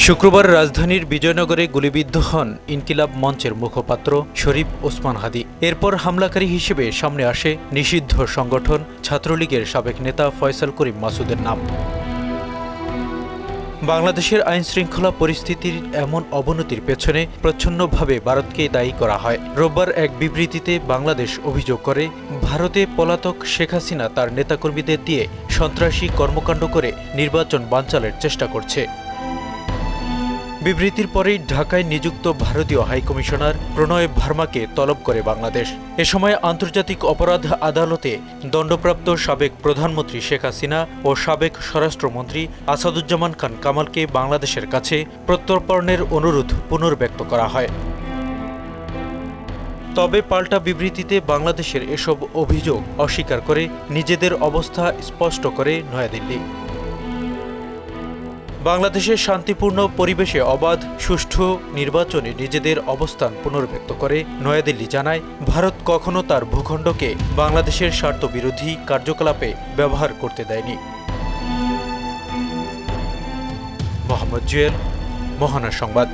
শুক্রবার রাজধানীর বিজয়নগরে গুলিবিদ্ধ হন ইনকিলাব মঞ্চের মুখপাত্র শরীফ ওসমান হাদি। এরপর হামলাকারী হিসেবে সামনে আসে নিষিদ্ধ সংগঠন ছাত্রলীগের সাবেক নেতা ফয়সাল করিম মাসুদের নাম। বাংলাদেশের আইনশৃঙ্খলা পরিস্থিতির এমন অবনতির পেছনে প্রচ্ছন্নভাবে ভারতকে দায়ী করা হয়। রোববার এক বিবৃতিতে বাংলাদেশ অভিযোগ করে, ভারতে পলাতক শেখ হাসিনা তার নেতাকর্মীদের দিয়ে সন্ত্রাসী কর্মকাণ্ড করে নির্বাচন বানচালের চেষ্টা করছে। বিবৃতির পরেই ঢাকায় নিযুক্ত ভারতীয় হাইকমিশনার প্রণয় ভার্মাকে তলব করে বাংলাদেশ। এ সময় আন্তর্জাতিক অপরাধ আদালতে দণ্ডপ্রাপ্ত সাবেক প্রধানমন্ত্রী শেখ হাসিনা ও সাবেক স্বরাষ্ট্রমন্ত্রী আসাদুজ্জামান খান কামালকে বাংলাদেশের কাছে প্রত্যর্পণের অনুরোধ পুনর্ব্যক্ত করা হয়। তবে পাল্টা বিবৃতিতে বাংলাদেশের এসব অভিযোগ অস্বীকার করে নিজেদের অবস্থা স্পষ্ট করে নয়াদিল্লি। বাংলাদেশের শান্তিপূর্ণ পরিবেশে অবাধ সুষ্ঠু নির্বাচনে নিজেদের অবস্থান পুনর্ব্যক্ত করে নয়াদিল্লি জানায়, ভারত কখনো তার ভূখণ্ডকে বাংলাদেশের স্বার্থবিরোধী কার্যকলাপে ব্যবহার করতে দেয়নি। মোহাম্মদ জুয়েল, মহানা সংবাদ।